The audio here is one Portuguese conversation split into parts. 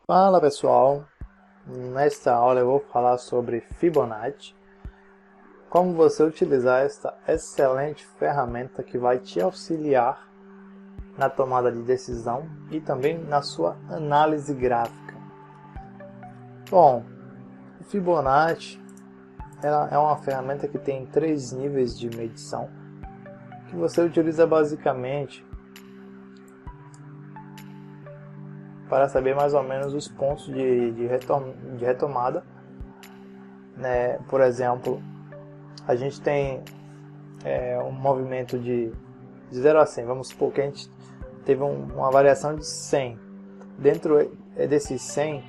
Fala pessoal, nesta aula eu vou falar sobre Fibonacci, como você utilizar esta excelente ferramenta que vai te auxiliar na tomada de decisão e também na sua análise gráfica. Bom, o Fibonacci ela é uma ferramenta que tem 3 níveis de medição, que você utiliza basicamente para saber mais ou menos os pontos de retomada, né? Por exemplo, a gente tem um movimento de 0 a 100. Vamos supor que a gente teve uma variação de 100. Dentro desses 100,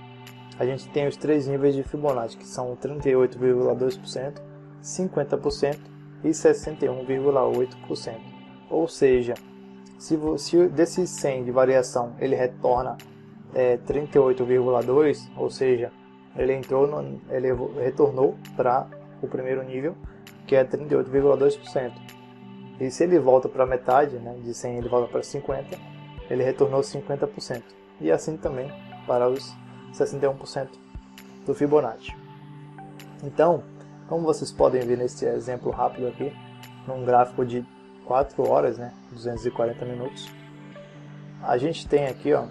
a gente tem os 3 níveis de Fibonacci, que são 38,2%, 50% e 61,8%. Ou seja, se desses 100 de variação ele retorna 38,2%, ou seja, ele retornou para o primeiro nível, que é 38,2%. E se ele volta para metade, né, de 100 ele volta para 50, ele retornou 50%. E assim também para os 61% do Fibonacci. Então, como vocês podem ver nesse exemplo rápido aqui, num gráfico de 4 horas, né, 240 minutos, a gente tem aqui, ó,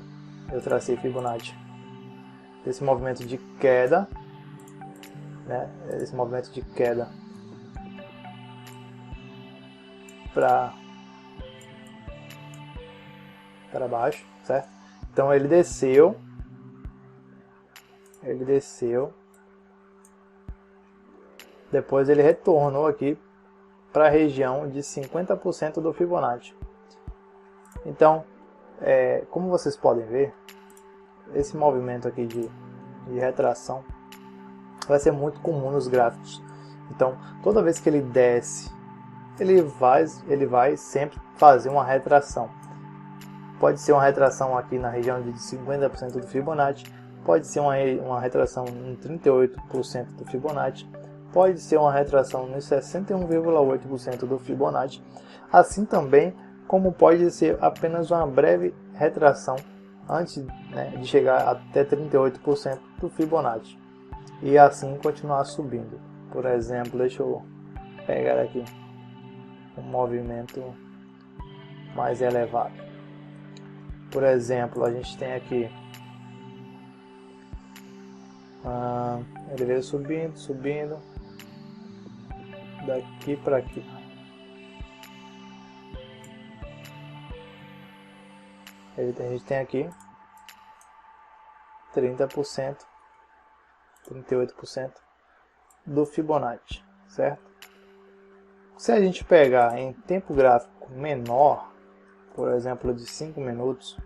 eu tracei Fibonacci desse movimento de queda, né, esse movimento de queda para baixo, certo? Então ele desceu, depois ele retornou aqui para a região de 50% do Fibonacci. Então, como vocês podem ver, esse movimento aqui de retração vai ser muito comum nos gráficos. Então, toda vez que ele desce, ele vai sempre fazer uma retração. Pode ser uma retração aqui na região de 50% do Fibonacci, pode ser uma retração em 38% do Fibonacci, pode ser uma retração em 61,8% do Fibonacci, assim também como pode ser apenas uma breve retração antes, né, de chegar até 38% do Fibonacci e assim continuar subindo. Por exemplo, deixa eu pegar aqui um movimento mais elevado. Por exemplo, a gente tem aqui, ele veio subindo, daqui para aqui. A gente tem aqui 30%, 38% do Fibonacci, certo? Se a gente pegar em tempo gráfico menor, por exemplo de 5 minutos,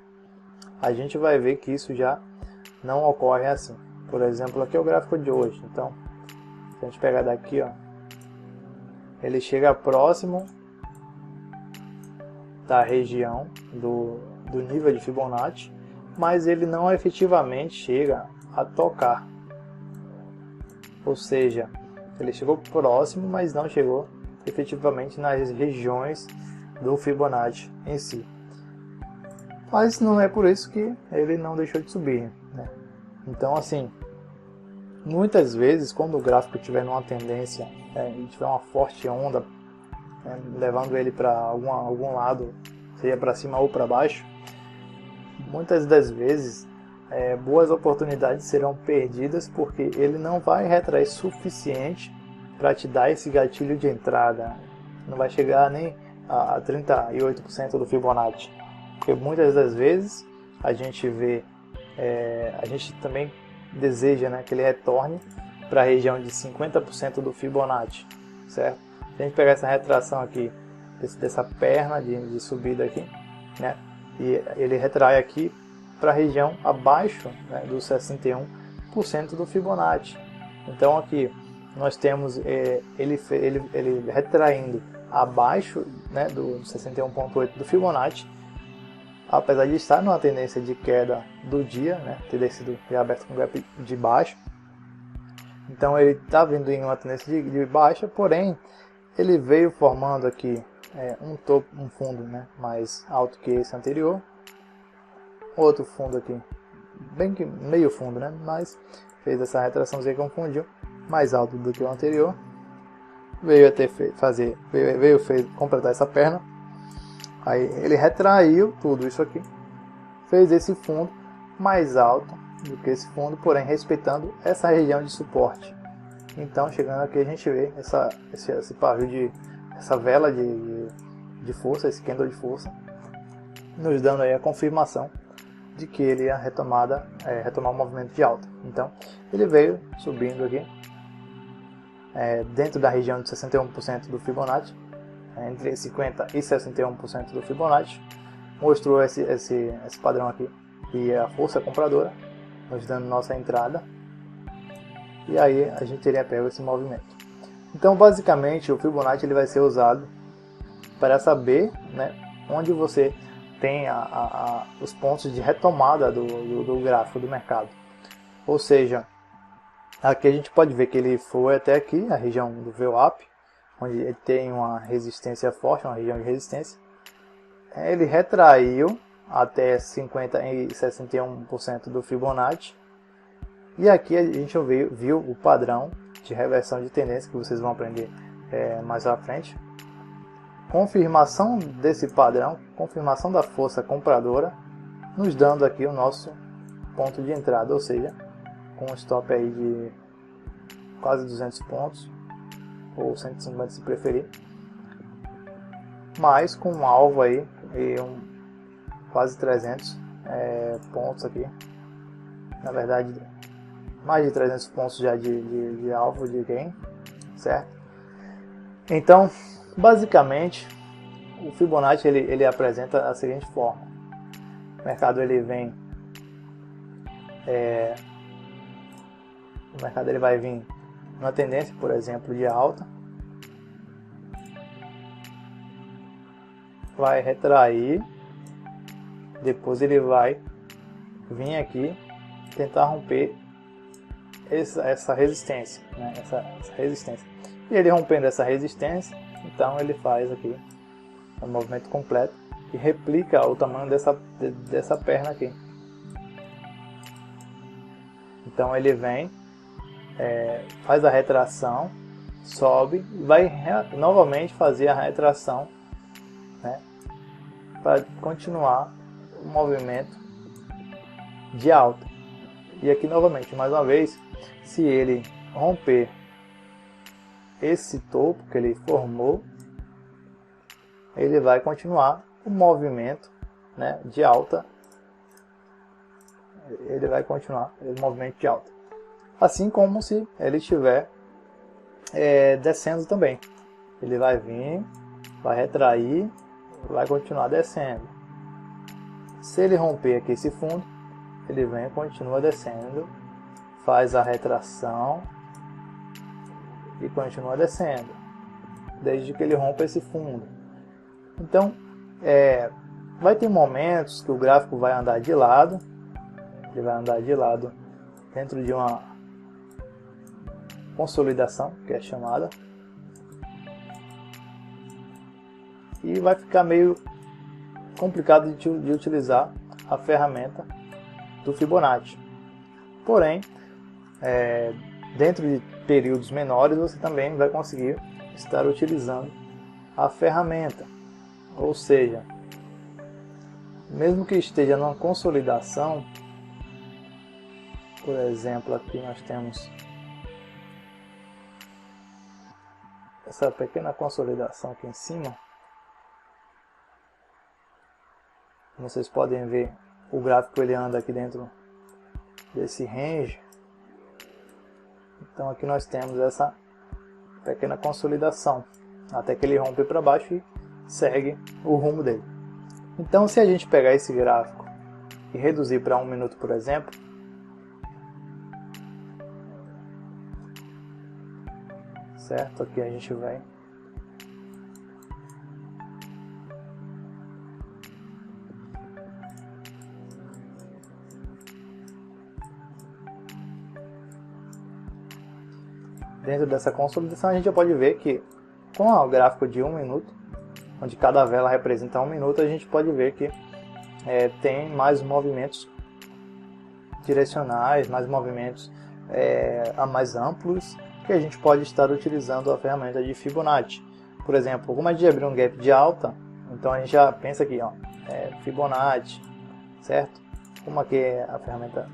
a gente vai ver que isso já não ocorre assim. Por exemplo, aqui é o gráfico de hoje. Então, se a gente pegar daqui, ó, ele chega próximo da região do nível de Fibonacci, mas ele não efetivamente chega a tocar. Ou seja, ele chegou próximo, mas não chegou efetivamente nas regiões do Fibonacci em si. Mas não é por isso que ele não deixou de subir, né? Então, assim, muitas vezes, quando o gráfico tiver numa tendência e tiver uma forte onda, levando ele para algum lado, seja para cima ou para baixo, muitas das vezes boas oportunidades serão perdidas porque ele não vai retrair suficiente para te dar esse gatilho de entrada. Não vai chegar nem a 38% do Fibonacci. Porque muitas das vezes a gente vê, a gente também deseja, né, que ele retorne para a região de 50% do Fibonacci, certo? Se a gente pegar essa retração aqui, dessa perna de subida aqui, né, e ele retrai aqui para a região abaixo, né, dos 61% do Fibonacci. Então aqui nós temos ele retraindo abaixo, né, do 61,8 do Fibonacci, apesar de estar numa tendência de queda do dia, né, ter descido já aberto com gap de baixo. Então ele está vindo em uma tendência de baixa, porém ele veio formando aqui um fundo, né, mais alto que esse anterior, outro fundo aqui bem que meio fundo, né? Mas fez essa retraçãozinha com fundinho mais alto do que o anterior. Veio até fez completar essa perna. Aí ele retraiu tudo isso aqui, fez esse fundo mais alto do que esse fundo, porém respeitando essa região de suporte. Então, chegando aqui, a gente vê esse pavio essa vela de força, esse candle de força, nos dando aí a confirmação de que ele ia retomar o movimento de alta. Então, ele veio subindo aqui, dentro da região de 61% do Fibonacci, entre 50% e 61% do Fibonacci, mostrou esse padrão aqui, que é a força compradora, nos dando nossa entrada, e aí a gente teria pego esse movimento. Então, basicamente, o Fibonacci ele vai ser usado para saber, né, onde você tem os pontos de retomada do gráfico do mercado. Ou seja, aqui a gente pode ver que ele foi até aqui, a região do VWAP, onde ele tem uma resistência forte, uma região de resistência. Ele retraiu até 50% e 61% do Fibonacci. E aqui a gente viu o padrão de reversão de tendência, que vocês vão aprender mais à frente. Confirmação desse padrão, confirmação da força compradora, nos dando aqui o nosso ponto de entrada, ou seja, com um stop aí de quase 200 pontos, ou 150 se preferir, mas com um alvo aí e quase 300 pontos aqui, na verdade mais de 300 pontos já de alvo de gain, certo? Então, basicamente, o Fibonacci ele apresenta a seguinte forma: o mercado ele vem, o mercado ele vai vir numa tendência, por exemplo, de alta, vai retrair, depois ele vai vir aqui tentar romper essa resistência, né? essa resistência. E ele rompendo essa resistência, então ele faz aqui o movimento completo e replica o tamanho dessa perna aqui. Então ele vem, faz a retração, sobe e vai novamente fazer a retração, né, para continuar o movimento de alta. E aqui novamente, mais uma vez, se ele romper esse topo que ele formou, ele vai continuar o movimento, né, de alta. Ele vai continuar o movimento de alta, assim como se ele estiver descendo também. Ele vai vir, vai retrair, vai continuar descendo. Se ele romper aqui esse fundo, ele vem e continua descendo, faz a retração e continua descendo, desde que ele rompa esse fundo. Então, vai ter momentos que o gráfico vai andar de lado, ele vai andar de lado dentro de uma consolidação, que é chamada, e vai ficar meio complicado de utilizar a ferramenta do Fibonacci. Porém, dentro de períodos menores, você também vai conseguir estar utilizando a ferramenta. Ou seja, mesmo que esteja numa consolidação, por exemplo, aqui nós temos essa pequena consolidação aqui em cima. Vocês podem ver o gráfico, ele anda aqui dentro desse range. Então aqui nós temos essa pequena consolidação, até que ele rompe para baixo e segue o rumo dele. Então, se a gente pegar esse gráfico e reduzir para 1 minuto, por exemplo, certo? Aqui a gente vai dentro dessa consolidação, a gente já pode ver que com o gráfico de 1 minuto, onde cada vela representa 1 minuto, a gente pode ver que tem mais movimentos direcionais, mais movimentos mais amplos, que a gente pode estar utilizando a ferramenta de Fibonacci. Por exemplo, como a gente abrir um gap de alta, então a gente já pensa aqui, ó, Fibonacci, certo? Como aqui a ferramenta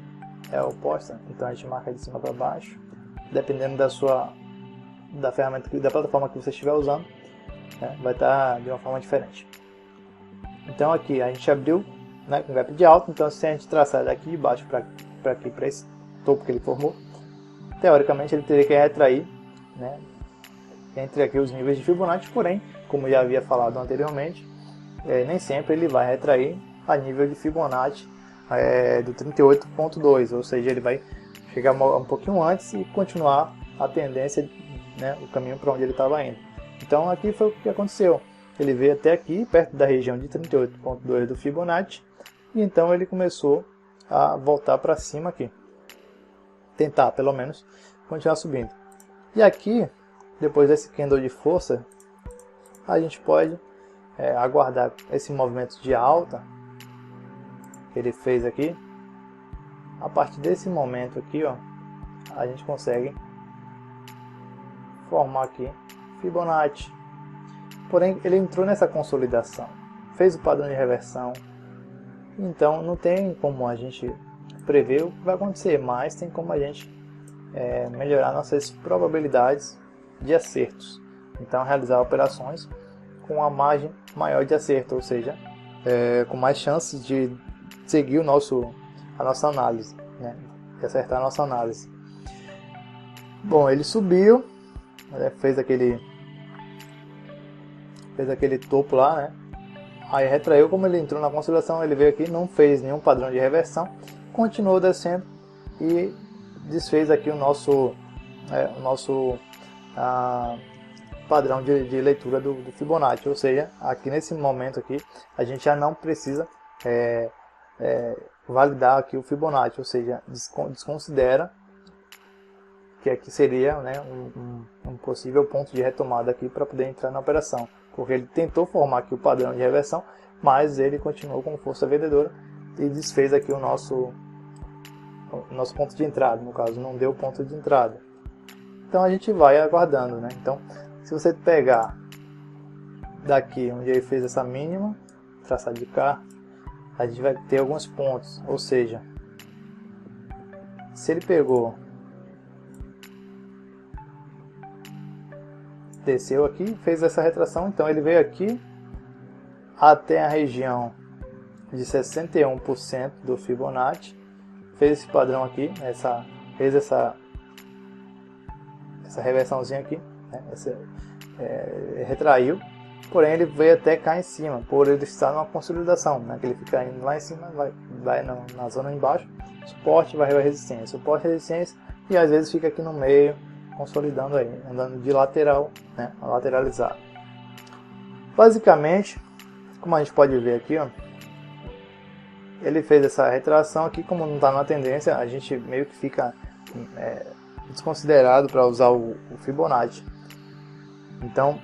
é oposta, então a gente marca de cima para baixo, dependendo da ferramenta, da plataforma que você estiver usando, né, vai estar de uma forma diferente. Então aqui a gente abriu, né, com gap de alta, então se a gente traçar daqui de baixo para aqui, para esse topo que ele formou, teoricamente ele teria que retrair, né, entre aqui os níveis de Fibonacci, porém, como já havia falado anteriormente, nem sempre ele vai retrair a nível de Fibonacci do 38.2, ou seja, ele vai chegar um pouquinho antes e continuar a tendência, né, o caminho para onde ele estava indo. Então aqui foi o que aconteceu, ele veio até aqui, perto da região de 38.2 do Fibonacci, e então ele começou a voltar para cima aqui, tentar pelo menos continuar subindo. E aqui, depois desse candle de força, a gente pode aguardar esse movimento de alta que ele fez aqui. A partir desse momento aqui, ó, a gente consegue formar aqui Fibonacci. Porém, ele entrou nessa consolidação, fez o padrão de reversão, então não tem como a gente prever o que vai acontecer, mas tem como a gente melhorar nossas probabilidades de acertos. Então, realizar operações com a margem maior de acerto, ou seja, com mais chances de seguir a nossa análise, né? De acertar a nossa análise. Bom, ele subiu, fez aquele topo lá, né? Aí retraiu, como ele entrou na consolidação, ele veio aqui, não fez nenhum padrão de reversão, continuou descendo e desfez aqui o nosso padrão de leitura do Fibonacci, ou seja, aqui nesse momento aqui a gente já não precisa validar aqui o Fibonacci, ou seja, desconsidera que aqui seria, né, um possível ponto de retomada aqui para poder entrar na operação, porque ele tentou formar aqui o padrão de reversão, mas ele continuou com força vendedora e desfez aqui o nosso ponto de entrada, no caso não deu ponto de entrada. Então a gente vai aguardando, né? Então, se você pegar daqui onde ele fez essa mínima, traçar de cá, a gente vai ter alguns pontos, ou seja, se ele pegou, desceu aqui, fez essa retração, então ele veio aqui até a região de 61% do Fibonacci, fez esse padrão aqui, fez essa reversãozinha aqui, né? Retraiu, porém ele veio até cá em cima, por ele estar numa consolidação, né? Que ele fica indo lá em cima, vai na zona embaixo, suporte, vai resistência, suporte, resistência, e às vezes fica aqui no meio, consolidando aí, andando de lateral, né? Lateralizado. Basicamente, como a gente pode ver aqui, ó, ele fez essa retração aqui, como não está na tendência, a gente meio que fica desconsiderado para usar o Fibonacci. Então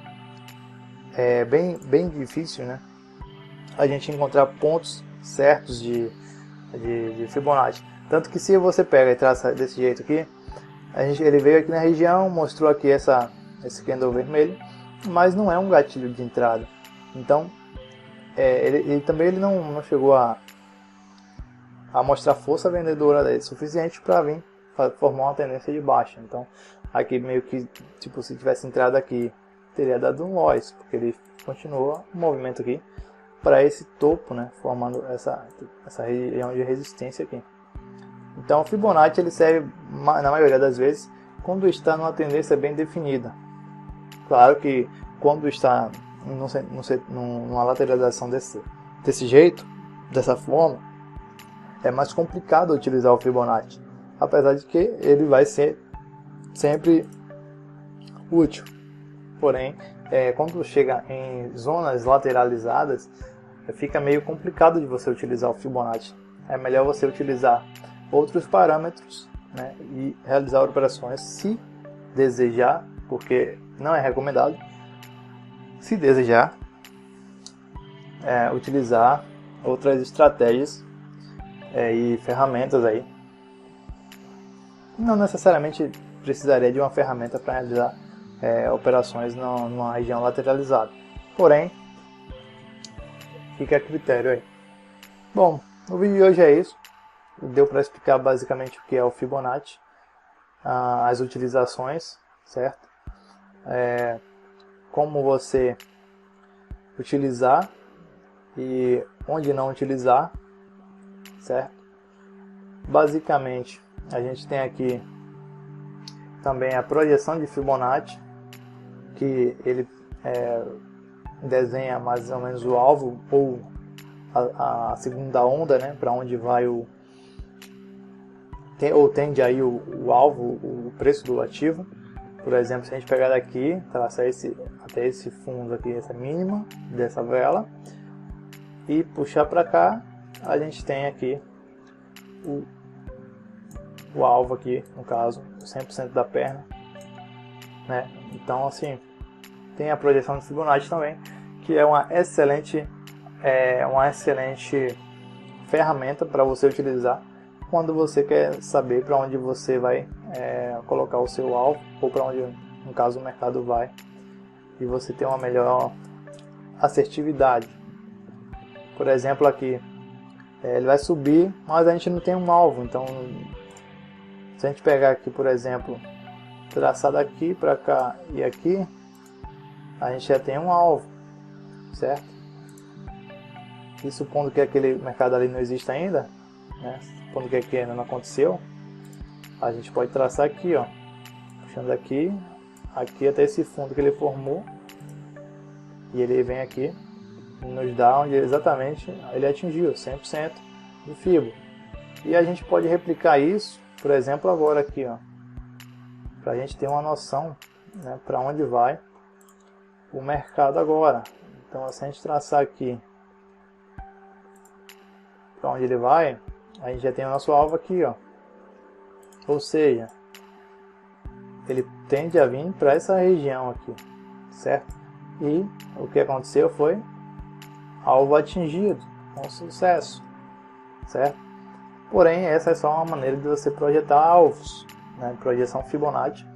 é bem difícil, né, a gente encontrar pontos certos de Fibonacci. Tanto que se você pega e traça desse jeito aqui, ele veio aqui na região, mostrou aqui esse candle vermelho, mas não é um gatilho de entrada. Então ele não chegou a mostrar força vendedora suficiente para vir formar uma tendência de baixa. Então aqui meio que, tipo, se tivesse entrado aqui, teria dado um loss, porque ele continua o movimento aqui para esse topo, né, formando essa região de resistência aqui. Então o Fibonacci ele serve na maioria das vezes quando está numa tendência bem definida. Claro que quando está numa lateralização desse jeito, dessa forma, é mais complicado utilizar o Fibonacci, apesar de que ele vai ser sempre útil. Porém, quando chega em zonas lateralizadas, fica meio complicado de você utilizar o Fibonacci. É melhor você utilizar outros parâmetros, né, e realizar operações se desejar, porque não é recomendado, se desejar, utilizar outras estratégias e ferramentas aí não necessariamente precisaria de uma ferramenta para realizar operações numa região lateralizada. Porém, fica a critério aí. Bom, no vídeo de hoje é isso. Deu para explicar basicamente o que é o Fibonacci, as utilizações, certo? Como você utilizar e onde não utilizar, certo? Basicamente, a gente tem aqui também a projeção de Fibonacci, que ele desenha mais ou menos o alvo ou a segunda onda, né, para onde vai ou tende aí o alvo, o preço do ativo. Por exemplo, se a gente pegar daqui, traçar até esse fundo aqui, essa mínima dessa vela, e puxar para cá, a gente tem aqui o alvo aqui, no caso, 100% da perna, né? Então, assim, tem a projeção de Fibonacci também, que é uma excelente ferramenta para você utilizar quando você quer saber para onde você vai colocar o seu alvo, ou para onde, no caso, o mercado vai, e você ter uma melhor assertividade. Por exemplo, aqui, ele vai subir, mas a gente não tem um alvo. Então, se a gente pegar aqui, por exemplo, traçar daqui para cá e aqui, a gente já tem um alvo, certo? E supondo que aquele mercado ali não existe ainda, né? Supondo que aqui ainda não aconteceu, a gente pode traçar aqui, ó, puxando aqui até esse fundo que ele formou, e ele vem aqui e nos dá onde exatamente ele atingiu 100% do Fibo. E a gente pode replicar isso, por exemplo, agora aqui, ó, para a gente ter uma noção, né, para onde vai o mercado agora. Então, se a gente traçar aqui para onde ele vai, a gente já tem o nosso alvo aqui, ó. Ou seja, ele tende a vir para essa região aqui, certo? E o que aconteceu foi alvo atingido, com sucesso, certo? Porém, essa é só uma maneira de você projetar alvos, né? Projeção Fibonacci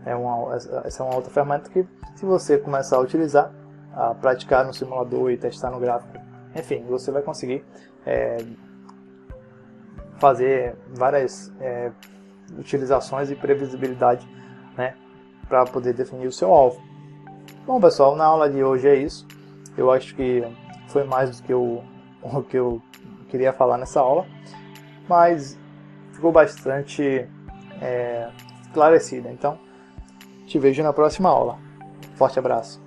essa é uma outra ferramenta que, se você começar a utilizar, a praticar no simulador e testar no gráfico, enfim, você vai conseguir fazer várias utilizações e previsibilidade, né, para poder definir o seu alvo. Bom, pessoal, na aula de hoje é isso. Eu acho que foi mais do que o que eu queria falar nessa aula, mas ficou bastante esclarecida. Então, te vejo na próxima aula. Forte abraço.